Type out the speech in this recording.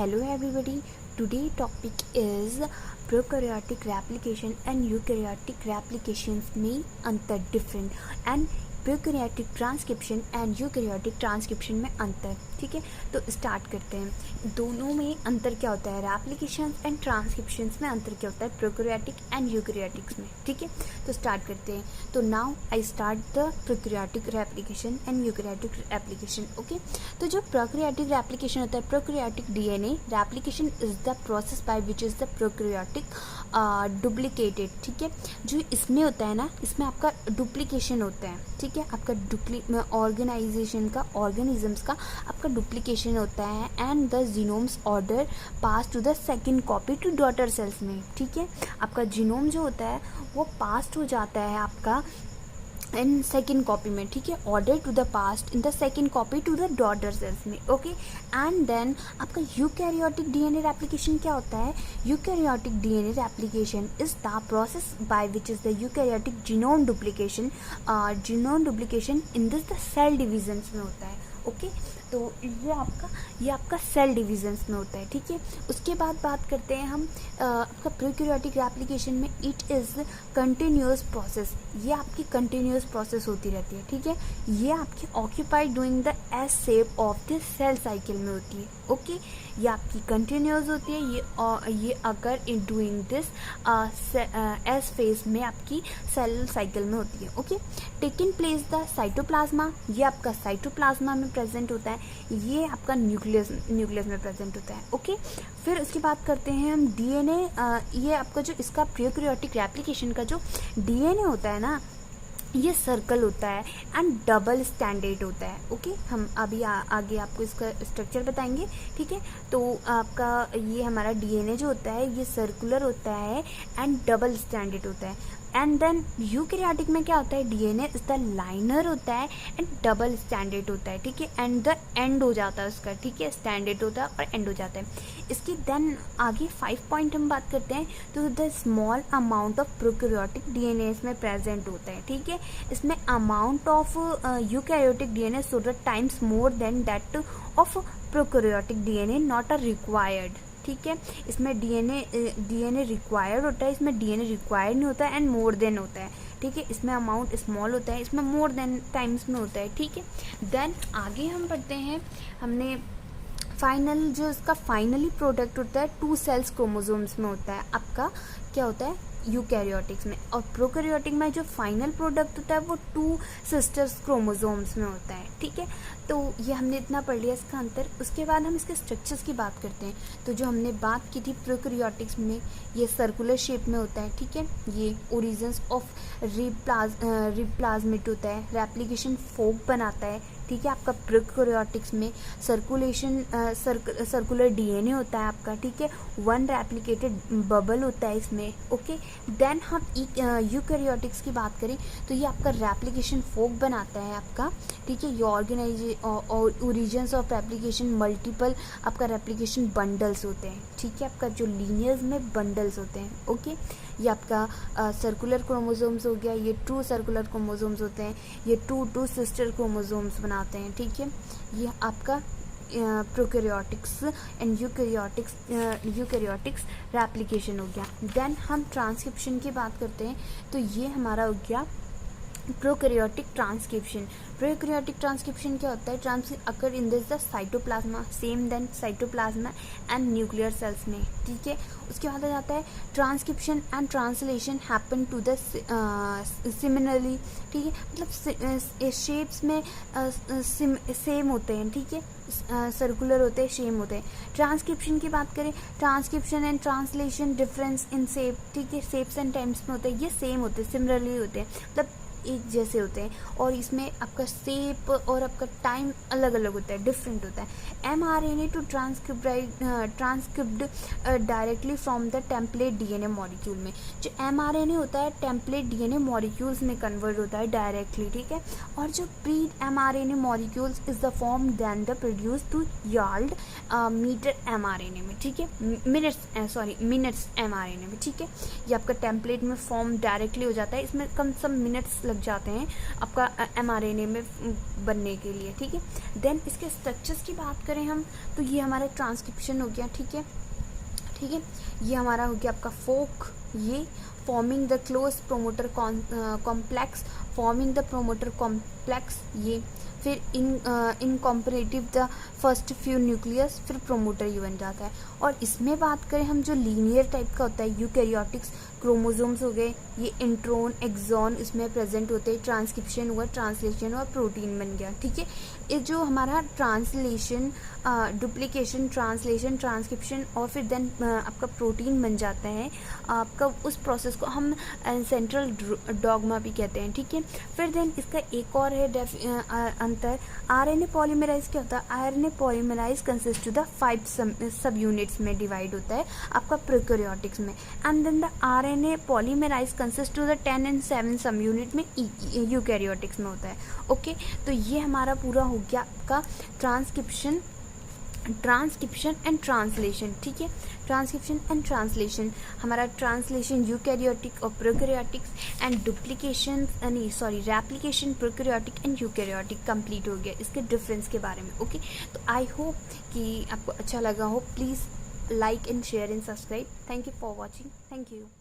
Hello everybody. Today topic is prokaryotic replication and eukaryotic replications में अंतर different and prokaryotic transcription and eukaryotic transcription में अंतर. ठीक है, तो स्टार्ट करते हैं. दोनों में अंतर क्या होता है, रेप्लिकेशन एंड ट्रांसक्रिप्शन में अंतर क्या होता है प्रोकैरियोटिक एंड यूकैरियोटिक्स में. ठीक है, तो स्टार्ट करते हैं. तो now I start the prokaryotic replication and eukaryotic replication. Okay, तो जो प्रोकैरियोटिक रेप्लिकेशन होता है, prokaryotic DNA replication is the process by which is the prokaryotic duplicated. ठीक है, जो इसमें होता है ना, इसमें आपका डुप्लीकेशन होता है. ठीक है, आपका ऑर्गेनाइजेशन का ऑर्गेनिजम्स का आपका डुप्लीकेशन होता है and the genomes order pass to the second copy to daughter cells में. ठीक है, आपका जीनोम जो होता है वो पास्ट हो जाता है आपका इन सेकेंड कॉपी में. ठीक है, order to the past in the second copy to the daughter cells में. ओके, एंड देन आपका यूकैरियोटिक डीएनए रेप्लिकेशन क्या होता है, eukaryotic DNA replication is the process by which is the eukaryotic genome duplication in this the cell divisions में होता है. Okay, तो ये आपका सेल डिविजन्स में होता है. ठीक है, उसके बाद बात करते हैं हम आपका प्रोकैरियोटिक रेप्लिकेशन में. इट इज़ कंटिन्यूअस प्रोसेस, ये आपकी कंटिन्यूअस प्रोसेस होती रहती है. ठीक है, ये आपकी occupied doing the S shape of the cell cycle में होती है. ओके, ये आपकी कंटिन्यूअस होती है. ये अगर in doing this S phase में आपकी सेल साइकिल में होती है. Okay, taking place the cytoplasm, ये आपका साइटोप्लाज्मा में प्रेजेंट होता है. ये आपका न्यूक्लियस में प्रेजेंट होता है. ओके, फिर उसकी बात करते हैं हम डीएनए. ये आपका जो इसका प्रोकैरियोटिक रेप्लिकेशन का जो डीएनए होता है ना, ये सर्कल होता है एंड डबल स्टैंडर्ड होता है. ओके, हम अभी आगे आपको इसका स्ट्रक्चर बताएंगे. ठीक है, तो आपका ये हमारा डीएनए जो होता है ये सर्कुलर होता है एंड डबल स्टैंडर्ड होता है. एंड देन यूकैरियोटिक में क्या होता है, डीएनए इज द लाइनर होता है एंड डबल स्टैंडर्ड होता है. ठीक है, एंड द एंड हो जाता है उसका. ठीक है, स्टैंडर्ड होता है और एंड हो जाता है. इसकी देन आगे 5 पॉइंट हम बात करते हैं. तो the small amount of prokaryotic DNA इसमें प्रेजेंट होता है. ठीक है, इसमें amount of eukaryotic DNA so the times more than that of prokaryotic DNA not are required. ठीक है, इसमें डीएनए रिक्वायर्ड होता है, इसमें डीएनए रिक्वायर्ड नहीं होता है एंड मोर देन होता है. ठीक है, इसमें अमाउंट स्मॉल होता है, इसमें मोर देन टाइम्स में होता है. ठीक है, देन आगे हम पढ़ते हैं. हमने फाइनल जो इसका फाइनली प्रोडक्ट होता है 2 सेल्स क्रोमोसोम्स में होता है. आपका क्या होता है यूकैरियोटिक्स में. और प्रोकैरियोटिक में जो फाइनल प्रोडक्ट होता है वो 2 सिस्टर्स क्रोमोसोम्स में होता है. ठीक है, तो ये हमने इतना पढ़ लिया इसका अंतर. उसके बाद हम इसके स्ट्रक्चर्स की बात करते हैं. तो जो हमने बात की थी प्रोकैरियोटिक्स में, ये सर्कुलर शेप में होता है. ठीक है, ये ओरिजिन्स ऑफ रिप्लाज्मेट होता है, रेप्लिकेशन फोक बनाता है. ठीक है, आपका प्रोकैरियोटिक्स में सर्कुलर डीएनए होता है आपका. ठीक है, 1 रेप्लिकेटेड बबल होता है इसमें. ओके, देन हम यूकैरियोटिक्स की बात करें तो ये आपका रेप्लिकेशन फोक बनाता है आपका. ठीक है, ये ओरिजिन्स ऑफ रेप्लिकेशन मल्टीपल आपका रेप्लिकेशन बंडल्स होते हैं. ठीक है, आपका जो लीनियर्स में बंडल्स होते हैं. ओके, ये आपका सर्कुलर क्रोमोसोम्स हो गया, ये 2 सर्कुलर क्रोमोसोम्स होते हैं, ये 2 सिस्टर क्रोमोसोम्स बनाते हैं. ठीक है, ये आपका प्रोकैरियोटिक्स एंड यूकैरियोटिक्स रेप्लिकेशन हो गया. देन हम ट्रांसक्रिप्शन की बात करते हैं. तो ये हमारा हो गया प्रोकैरियोटिक ट्रांसक्रिप्शन. प्रोकैरियोटिक ट्रांसक्रिप्शन क्या होता है, occur in this the cytoplasm same then cytoplasm and nuclear cells में. ठीक है, उसके बाद आ जाता है transcription and translation happen to the similarly. ठीक है, मतलब शेप्स में सेम होते हैं. ठीक है, सर्कुलर होते हैं, सेम होते हैं. ट्रांसक्रिप्शन की बात करें, transcription and translation difference in shape. ठीक है, शेप्स एंड टाइम्स में होते हैं, ये सेम होते हैं, सिमिलरली होते हैं, मतलब एक जैसे होते हैं. और इसमें आपका शेप और आपका टाइम अलग अलग होता है, डिफरेंट होता है. mRNA to transcript directly from the template DNA molecule में. जो mRNA होता है टेम्पलेट डीएनए मॉलिक्यूल्स में कन्वर्ट होता है डायरेक्टली. ठीक है, और जो pre mRNA molecules is the form then the produce to yield mature mRNA में. ठीक है, मिनट्स mRNA में. ठीक है, ये आपका टेम्पलेट में फॉर्म डायरेक्टली हो जाता है, इसमें कम मिनट्स लग जाते हैं आपका mRNA में बनने के लिए, ठीक है। देन इसके स्ट्रक्चर्स की बात करें हम, तो ये हमारा ट्रांसक्रिप्शन हो गया, ठीक है, ठीक है। ये हमारा हो गया आपका फोक, ये forming the close promoter complex, forming the promoter complex, ये फिर in comparative the first few nucleus, फिर प्रोमोटर ये बन जाता है। और इसमें बात करें हम जो लीनियर टाइप का होता है, यूकैरियोटिक्स, क्रोमोसोम्स हो गए, ये इंट्रोन एक्सॉन इसमें प्रेजेंट होते हैं, ट्रांसक्रिप्शन हुआ, ट्रांसलेशन हुआ, प्रोटीन बन गया, ठीक है। ये जो हमारा ट्रांसलेशन, डुप्लीकेशन, ट्रांसलेशन, ट्रांसक्रिप्शन और फिर देन आपका प्रोटीन बन जाता है आपका, उस प्रोसेस को हम सेंट्रल डॉगमा भी कहते हैं, ठीक है। फिर देन इसका एक और है अंतर, आरएनए पॉलीमराइज क्या होता है, RNA polymerase consist to the 5 सब यूनिट्स में डिवाइड होता है आपका प्रोकैरियोटिक्स में, and then the RNA polymerase consist to the 10 and 7 सब यूनिट में यूकैरियोटिक्स में होता है, ओके। तो ये हमारा पूरा हो गया आपका ट्रांसक्रिप्शन एंड ट्रांसलेशन, ठीक है। ट्रांसक्रिप्शन एंड ट्रांसलेशन, हमारा ट्रांसलेशन यूकैरियोटिक और prokaryotics and duplication replication prokaryotic and eukaryotic complete हो गया इसके डिफरेंस के बारे में, ओके। तो आई होप कि आपको अच्छा लगा हो, please like and share and subscribe. Thank you for watching, thank you.